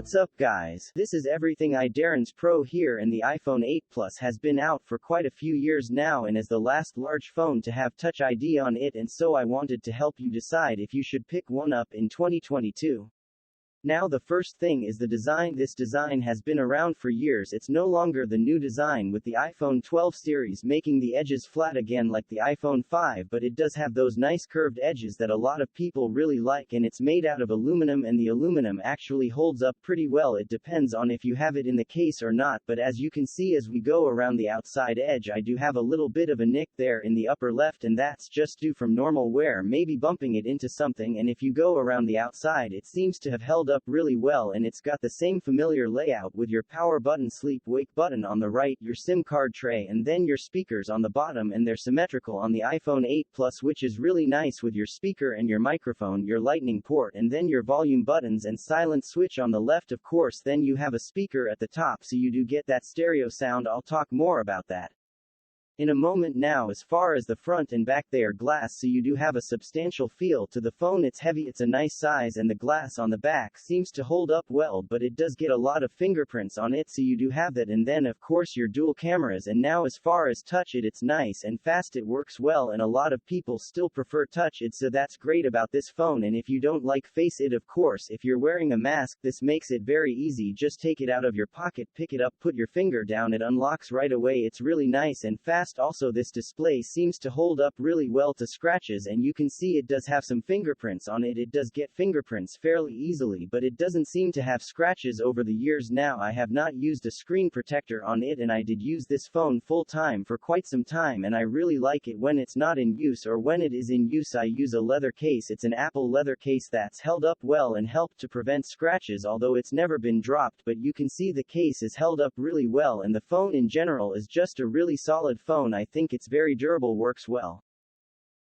What's up guys, this is everything iDarrens Pro here, and the iPhone 8 Plus has been out for quite a few years now and is the last large phone to have Touch ID on it, and so I wanted to help you decide if you should pick one up in 2022. Now the first thing is the design. This design has been around for years. It's no longer the new design with the iPhone 12 series making the edges flat again like the iPhone 5, but it does have those nice curved edges that a lot of people really like, and it's made out of aluminum, and the aluminum actually holds up pretty well. It depends on if you have it in the case or not, but as you can see as we go around the outside edge, I do have a little bit of a nick there in the upper left, and that's just due from normal wear, maybe bumping it into something, and if you go around the outside it seems to have held up really well, and it's got the same familiar layout with your power button, sleep wake button on the right, your SIM card tray, and then your speakers on the bottom, and they're symmetrical on the iPhone 8 Plus, which is really nice with your speaker and your microphone, your lightning port, and then your volume buttons and silent switch on the left. Of course, then you have a speaker at the top, so you do get that stereo sound. I'll talk more about that in a moment. Now as far as the front and back, they are glass, so you do have a substantial feel to the phone. It's heavy, it's a nice size, and the glass on the back seems to hold up well, but it does get a lot of fingerprints on it, so you do have that. And then of course your dual cameras. And now as far as touch it, it's nice and fast, it works well, and a lot of people still prefer touch it, so that's great about this phone. And if you don't like face it, of course, if you're wearing a mask, this makes it very easy. Just take it out of your pocket, pick it up, put your finger down, it unlocks right away. It's really nice and fast. Also, this display seems to hold up really well to scratches, and you can see it does have some fingerprints on it. It does get fingerprints fairly easily, but it doesn't seem to have scratches over the years. Now I have not used a screen protector on it, and I did use this phone full time for quite some time, and I really like it when it's not in use, or when it is in use I use a leather case. It's an Apple leather case that's held up well and helped to prevent scratches, although it's never been dropped, but you can see the case is held up really well, and the phone in general is just a really solid phone. I think it's very durable, works well,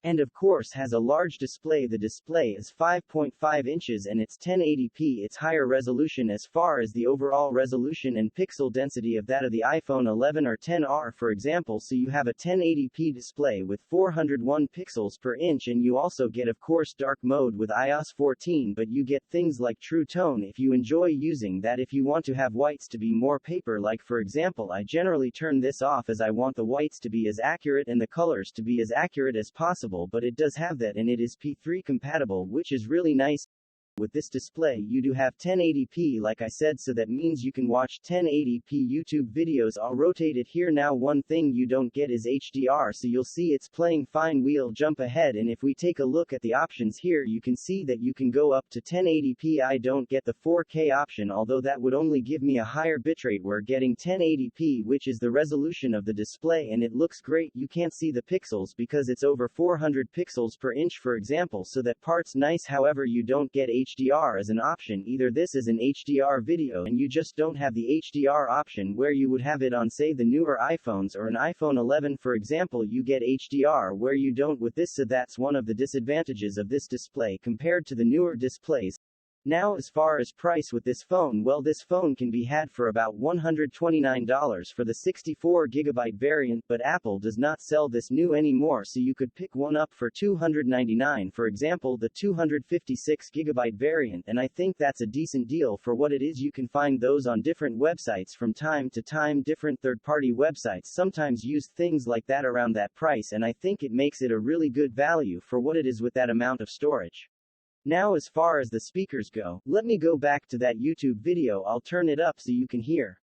and of course has a large display. The display is 5.5 inches and it's 1080p. It's higher resolution as far as the overall resolution and pixel density of that of the iPhone 11 or 10R, for example, so you have a 1080p display with 401 pixels per inch, and you also get of course dark mode with iOS 14, but you get things like true tone if you enjoy using that. If you want to have whites to be more paper-like, for example, I generally turn this off as I want the whites to be as accurate and the colors to be as accurate as possible, but it does have that, and it is P3 compatible, which is really nice. With this display you do have 1080p like I said, so that means you can watch 1080p YouTube videos. I'll rotate it here. Now one thing you don't get is HDR, so you'll see it's playing fine. We'll jump ahead, and if we take a look at the options here, you can see that you can go up to 1080p. I don't get the 4K option, although that would only give me a higher bitrate. We're getting 1080p, which is the resolution of the display, and it looks great. You can't see the pixels because it's over 400 pixels per inch, for example, so that part's nice. However, you don't get HDR as an option either. This is an HDR video, and you just don't have the HDR option where you would have it on, say, the newer iPhones or an iPhone 11, for example. You get HDR where you don't with this, so that's one of the disadvantages of this display compared to the newer displays. Now as far as price with this phone, well, this phone can be had for about $129 for the 64GB variant, but Apple does not sell this new anymore, so you could pick one up for $299, for example the 256GB variant, and I think that's a decent deal for what it is. You can find those on different websites from time to time. Different third-party websites sometimes use things like that around that price, and I think it makes it a really good value for what it is with that amount of storage. Now as far as the speakers go, let me go back to that YouTube video. I'll turn it up so you can hear.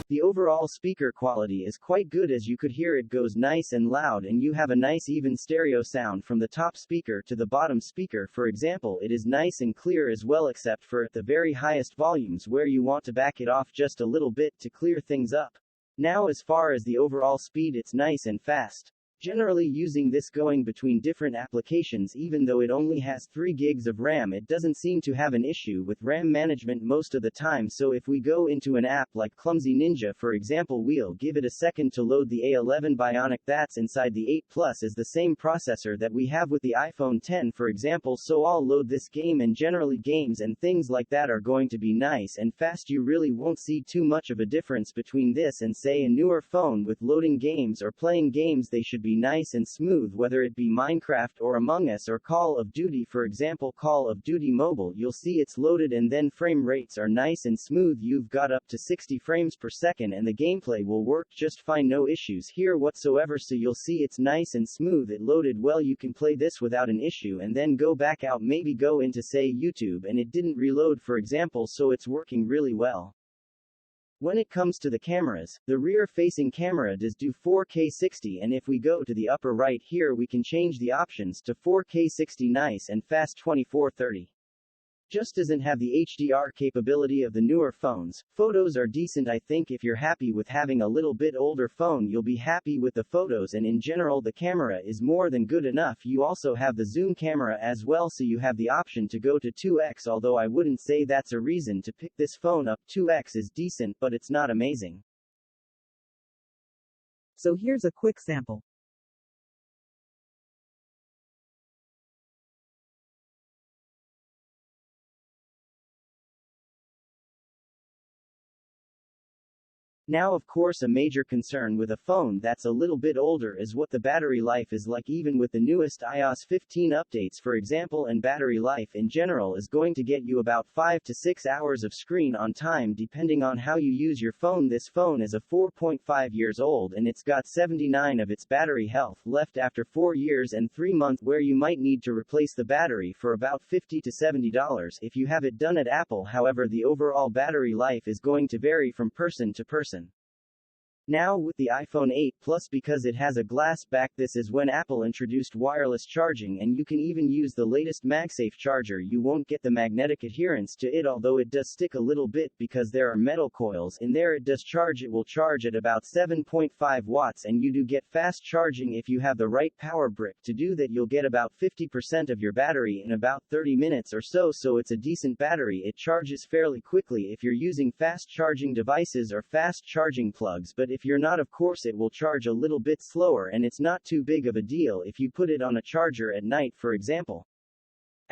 The overall speaker quality is quite good. As you could hear, it goes nice and loud, and you have a nice even stereo sound from the top speaker to the bottom speaker, for example. It is nice and clear as well, except for at the very highest volumes where you want to back it off just a little bit to clear things up. Now as far as the overall speed, it's nice and fast. Generally using this going between different applications even though it only has 3 gigs of RAM it doesn't seem to have an issue with RAM management most of the time so if we go into an app like Clumsy Ninja for example we'll give it a second to load the A11 Bionic that's inside the 8 Plus is the same processor that we have with the iPhone 10 for example so I'll load this game and generally games and things like that are going to be nice and fast you really won't see too much of a difference between this and say a newer phone with loading games or playing games they should be nice and smooth whether it be Minecraft or Among Us or Call of Duty for example Call of Duty Mobile you'll see it's loaded and then frame rates are nice and smooth you've got up to 60 frames per second and the gameplay will work just fine no issues here whatsoever so you'll see it's nice and smooth it loaded well you can play this without an issue and then go back out maybe go into say YouTube and it didn't reload for example so it's working really well. When it comes to the cameras, the rear-facing camera does do 4K 60 and if we go to the upper right here we can change the options to 4K 60 nice and fast 2430. Just doesn't have the HDR capability of the newer phones. Photos are decent I think if you're happy with having a little bit older phone you'll be happy with the photos and in general the camera is more than good enough you also have the zoom camera as well so you have the option to go to 2x although I wouldn't say that's a reason to pick this phone up 2x is decent but it's not amazing. So here's a quick sample. Now of course a major concern with a phone that's a little bit older is what the battery life is like even with the newest iOS 15 updates for example and battery life in general is going to get you about 5 to 6 hours of screen on time depending on how you use your phone. This phone is a 4.5 years old and it's got 79 of its battery health left after 4 years and 3 months where you might need to replace the battery for about $50 to $70 if you have it done at Apple however the overall battery life is going to vary from person to person. Now with the iPhone 8 Plus because it has a glass back this is when Apple introduced wireless charging and you can even use the latest MagSafe charger you won't get the magnetic adherence to it although it does stick a little bit because there are metal coils in there it does charge it will charge at about 7.5 watts and you do get fast charging if you have the right power brick to do that you'll get about 50% of your battery in about 30 minutes or so so it's a decent battery it charges fairly quickly if you're using fast charging devices or fast charging plugs but if you're not of course it will charge a little bit slower and it's not too big of a deal if you put it on a charger at night for example.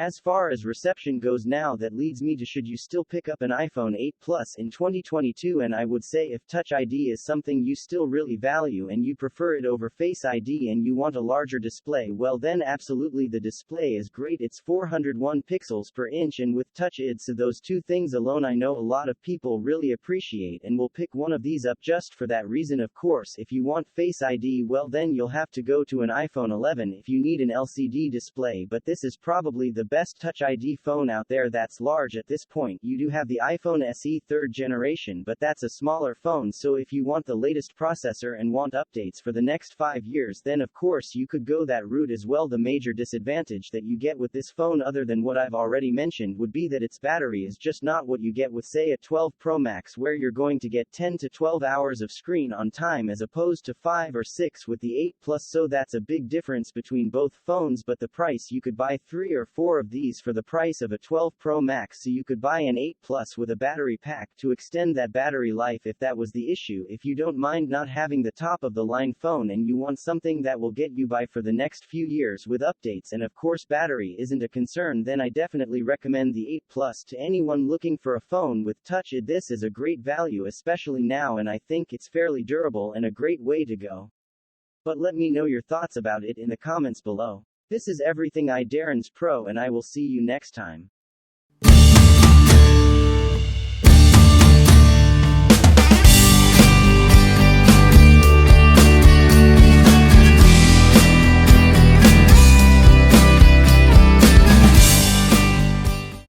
As far as reception goes now that leads me to should you still pick up an iPhone 8 Plus in 2022 and I would say if Touch ID is something you still really value and you prefer it over Face ID and you want a larger display well then absolutely the display is great it's 401 pixels per inch and with Touch ID so those two things alone I know a lot of people really appreciate and will pick one of these up just for that reason of course if you want Face ID well then you'll have to go to an iPhone 11 if you need an LCD display but this is probably the best Touch ID phone out there that's large at this point. You do have the iPhone SE 3rd generation but that's a smaller phone so if you want the latest processor and want updates for the next 5 years then of course you could go that route as well. The major disadvantage that you get with this phone other than what I've already mentioned would be that its battery is just not what you get with say a 12 Pro Max where you're going to get 10 to 12 hours of screen on time as opposed to 5 or 6 with the 8 Plus so that's a big difference between both phones but the price you could buy 3 or 4 of these for the price of a 12 Pro Max so you could buy an 8 Plus with a battery pack to extend that battery life if that was the issue. If you don't mind not having the top of the line phone and you want something that will get you by for the next few years with updates and of course battery isn't a concern then I definitely recommend the 8 Plus to anyone looking for a phone with Touch ID. This is a great value especially now and I think it's fairly durable and a great way to go. But let me know your thoughts about it in the comments below. This is Everything iDarrens Pro and I will see you next time.